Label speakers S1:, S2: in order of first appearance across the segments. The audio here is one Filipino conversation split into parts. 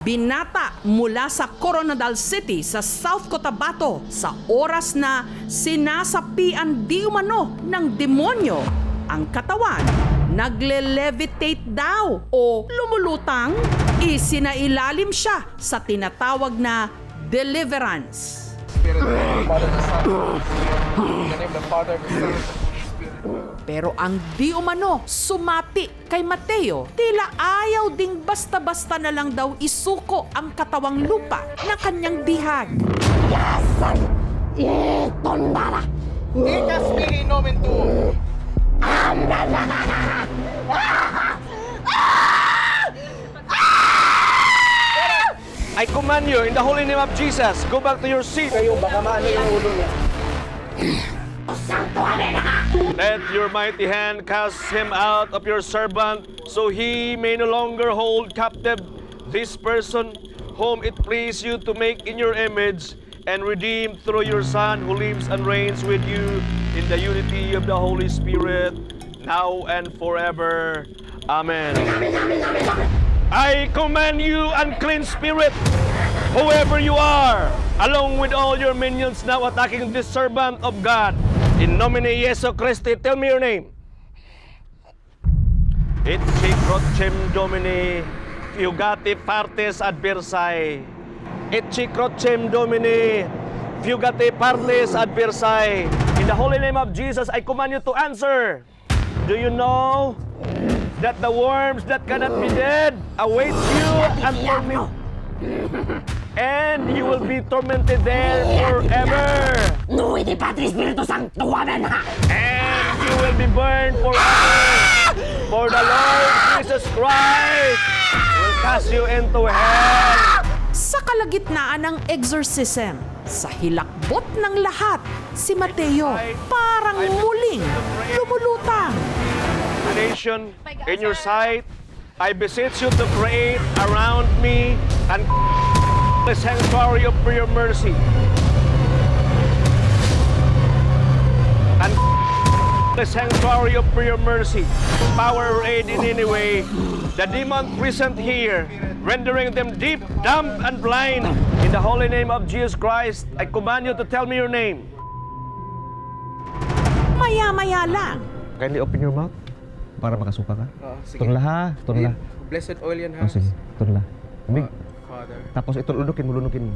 S1: Binata mula sa Coronadal City sa South Cotabato sa oras na sinasapian di umano ng demonyo ang katawan. Nagle-levitate daw o lumulutang, isinailalim siya sa tinatawag na deliverance.
S2: Spirit of the Father, the Son, in the name of the Father, the Son, and the Holy Spirit.
S1: Pero ang di umano sumapi kay Mateo, tila ayaw ding basta-basta na lang daw isuko ang katawang lupa na kanyang bihag.
S2: Ika spiri nomen tuum.
S3: I command you in the holy name of Jesus, go back to your seat.
S2: Kayo, baka maano yung ulo niya.
S3: Let your mighty hand cast him out of your servant, so he may no longer hold captive this person whom it please you to make in your image and redeem through your Son who lives and reigns with you in the unity of the Holy Spirit, now and forever. Amen. I command you, unclean spirit, whoever you are, along with all your minions now attacking this servant of God, in nomine Jesu Christi, tell me your name. Itchi crocem Domini, fugati partes adversae. Itchi crocem Domini, fugati partes adversae. In the holy name of Jesus, I command you to answer. Do you know that the worms that cannot be dead await you and torment, and you will be tormented there forever.
S4: Nuiti Patri Spiritus Sancto, Amen.
S3: And you will be burned forever. For the Lord Jesus Christ will cast you into hell.
S1: Sa kalagitnaan ng exorcism, sa hilakbot ng lahat, si Mateo parang muling lumulutang.
S3: Nation in your sight, I beseech you to create around me and the sanctuary of your mercy. And the sanctuary of your mercy, power aid in any way, the demon present here, rendering them deaf, dumb, and blind. In the holy name of Jesus Christ, I command you to tell me your name.
S1: Maya-maya lang,
S5: Kindly open your mouth para makasuka ka.
S2: Sige.
S5: Tunla ha, tunla.
S2: Blessed oil yan,
S5: Oh,
S2: ha?
S5: sige, tunla. Big.
S2: Father.
S5: Tapos ito lunukin mo.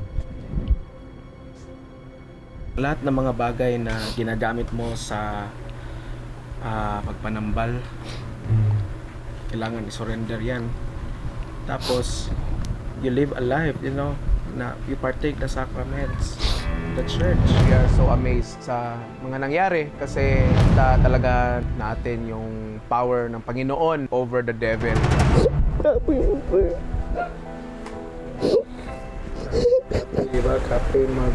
S6: Lahat ng mga bagay na ginagamit mo sa pagpanambal, kailangan i-surrender yan. Tapos, you live a life, na you partake the sacraments, the church.
S2: We are so amazed sa mga nangyari kasi talaga natin yung power ng Panginoon over the devil.
S6: Diba, kape mag...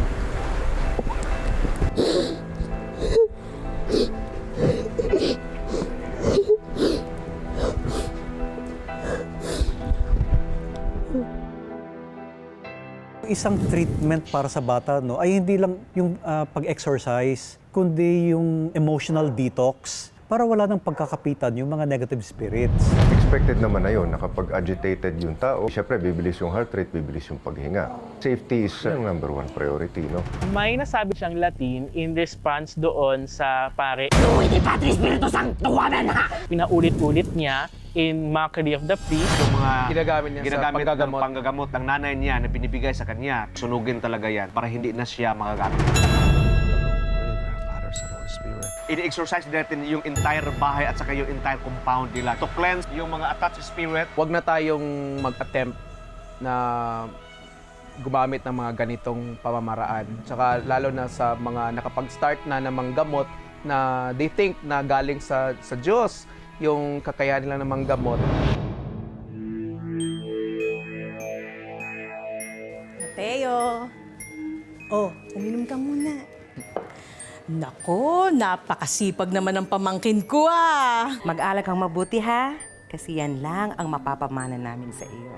S7: Isang treatment para sa bata ay hindi lang yung pag-exercise, kundi yung emotional detox para wala nang pagkakapitan yung mga negative spirits.
S8: Expected naman na yun na kapag agitated yung tao, syempre bibilis yung heart rate, bibilis yung paghinga. Safety is yung number one priority, no?
S9: May nasabi siyang Latin in response doon sa pare.
S4: Nuiti Patri Spiritus Sancto, Amen.
S9: Pinaulit-ulit niya in mockery of the priest.
S3: Yung mga
S2: Ginagamit niya sa
S3: ginagamit ng
S2: panggagamot.
S3: panggagamot ng nanay niya na binibigay sa kanya, sunugin talaga yan para hindi na siya magagamit. Ini-exercise natin yung entire bahay at saka yung entire compound nila to cleanse yung mga attached spirit.
S2: Huwag na tayong mag-attempt na gumamit ng mga ganitong pamamaraan. Tsaka lalo na sa mga nakapag-start na ng manggamot na they think na galing sa Diyos yung kakayahan nila ng manggamot.
S10: Mateo. Oh, uminom ka muna. Nako, napakasipag naman ng pamangkin ko ah.
S11: Mag-alak kang mabuti ha, kasi yan lang ang mapapamana namin sa iyo.